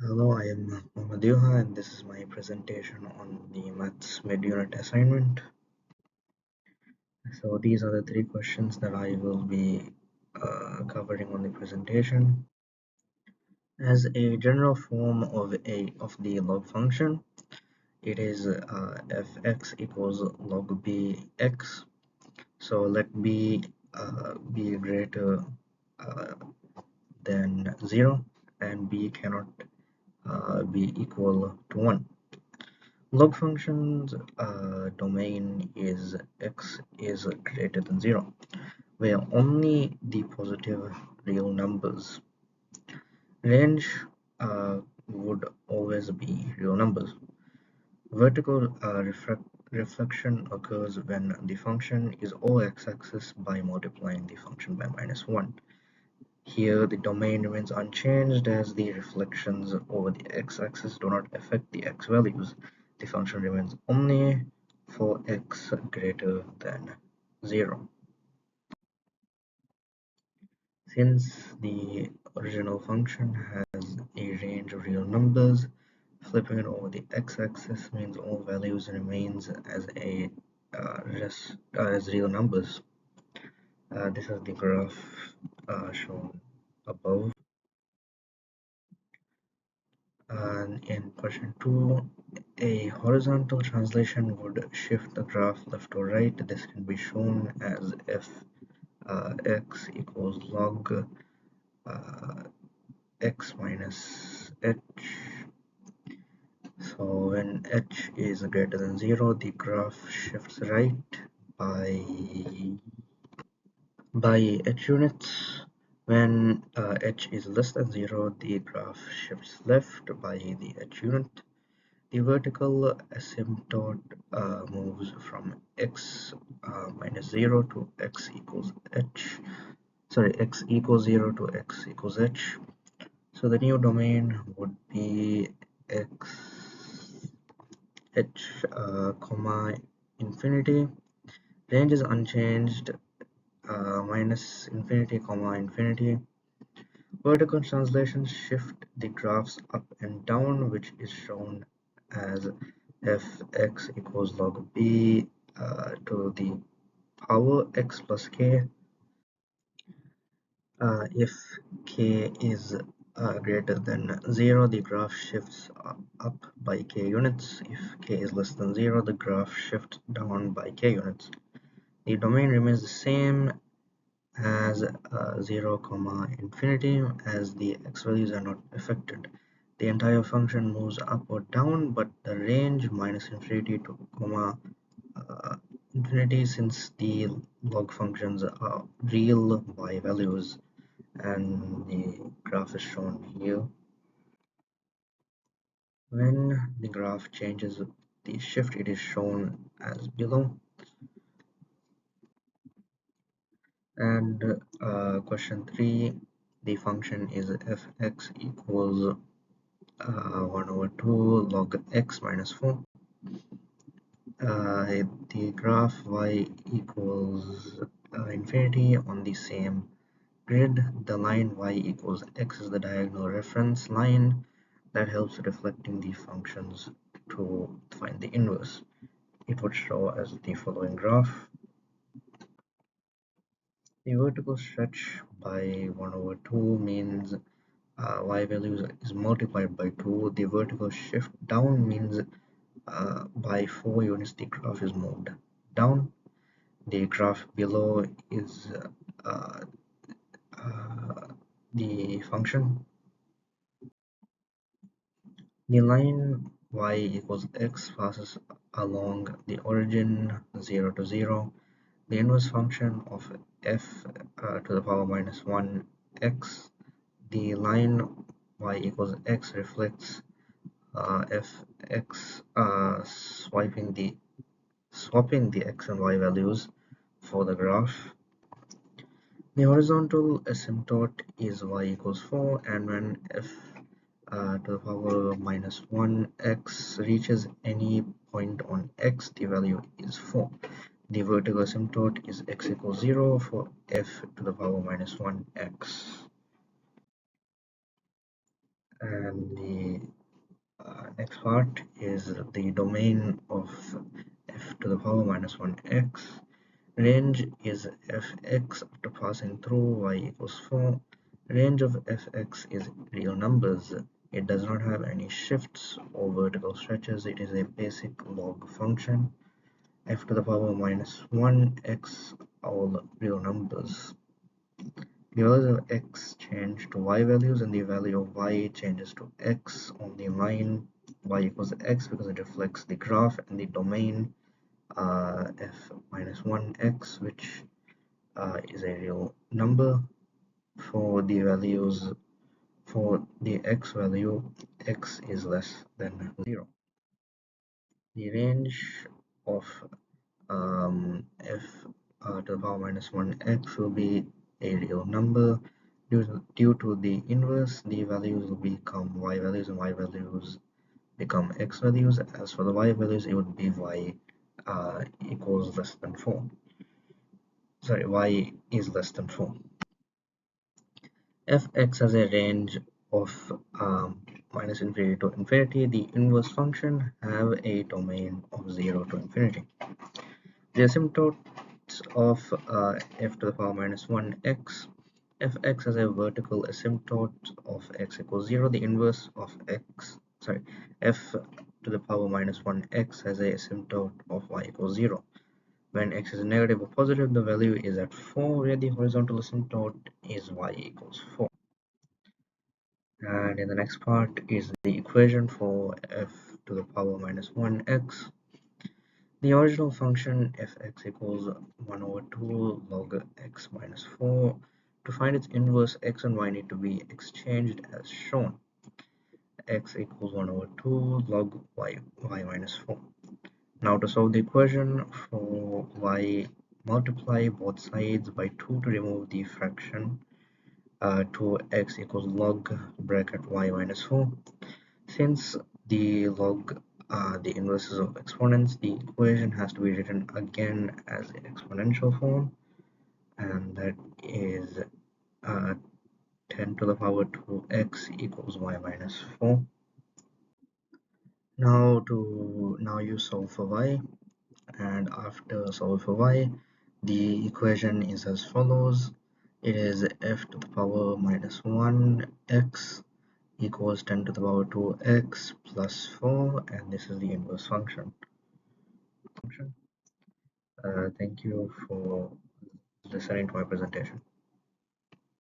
Hello, I am Mohamed Yuha, and this is my presentation on the Maths mid-unit assignment. So these are the three questions that I will be covering on the presentation. As a general form of the log function, it is fx equals log bx. So let b be greater uh, than 0, and b cannot be equal to 1. Log function's domain is x is greater than 0, where only the positive real numbers. Range would always be real numbers. Vertical reflection occurs when the function is over x-axis by multiplying the function by -1. Here the domain remains unchanged as the reflections over the x-axis do not affect the x values. The function remains only for x greater than 0. Since the original function has a range of real numbers, flipping it over the x-axis means all values remains as real numbers. This is the graph shown above. And in question 2, a horizontal translation would shift the graph left or right. This can be shown as if x equals log x minus h. So when h is greater than 0, the graph shifts right by h units. When h is less than 0, the graph shifts left by the h unit. The vertical asymptote moves from x minus 0 to x equals h. Sorry, x equals 0 to x equals h. So the new domain would be x h comma infinity. Range is unchanged, minus infinity comma infinity. Vertical translations shift the graphs up and down, which is shown as fx equals log b to the power x plus k. If k is greater than 0, the graph shifts up by k units. If k is less than 0, the graph shifts down by k units. The domain remains the same as 0 comma infinity, as the x values are not affected. The entire function moves up or down, but the range minus infinity to comma uh, infinity, since the log functions are real y values, and the graph is shown here. When the graph changes the shift, it is shown as below. And question 3, the function is fx equals 1 over 2 log x minus 4. The graph y equals infinity on the same grid. The line y equals x is the diagonal reference line that helps reflecting the functions to find the inverse. It would show as the following graph. The vertical stretch by 1 over 2 means y value is multiplied by 2. The vertical shift down means by 4 units the graph is moved down. The graph below is uh, uh, the function. The line y equals x passes along the origin 0 to 0. The inverse function of f to the power minus 1 x. The line y equals x reflects fx swapping the x and y values for the graph. The horizontal asymptote is y equals 4, and when f to the power minus 1 x reaches any point on x, the value is 4. The vertical asymptote is x equals 0 for f to the power minus 1 x. And the next part is the domain of f to the power minus 1x. Range is fx after passing through y equals 4. Range of fx is real numbers. It does not have any shifts or vertical stretches. It is a basic log function. F to the power minus 1x, all real numbers. The values of x change to y values, and the value of y changes to x on the line y equals x because it reflects the graph, and the domain f minus 1x, which is a real number. For the values, for the x value, x is less than 0. The range of f to the power minus 1x will be a real number. Due to the inverse, the values will become y values and y values become x values. As for the y values, it would be y equals less than 4. Sorry, y is less than 4. Fx has a range of minus infinity to infinity. The inverse function have a domain of 0 to infinity. The asymptotes of f to the power minus 1x. Fx has a vertical asymptote of x equals 0. The inverse of f to the power minus 1x has a asymptote of y equals 0. When x is negative or positive, the value is at 4, where the horizontal asymptote is y equals 4. And in the next part is the equation for f to the power minus 1x. The original function fx equals 1 over 2 log x minus 4. To find its inverse, x and y need to be exchanged as shown. X equals 1 over 2 log y minus 4. Now to solve the equation for y, multiply both sides by 2 to remove the fraction. 2x equals log bracket y minus 4. Since the log the inverses of exponents, the equation has to be written again as exponential form, and that is uh, 10 to the power 2x equals y minus 4. Now you solve for y, and after solve for y, the equation is as follows. It is f to the power minus 1x equals 10 to the power 2x plus 4, and this is the inverse function. Thank you for listening to my presentation.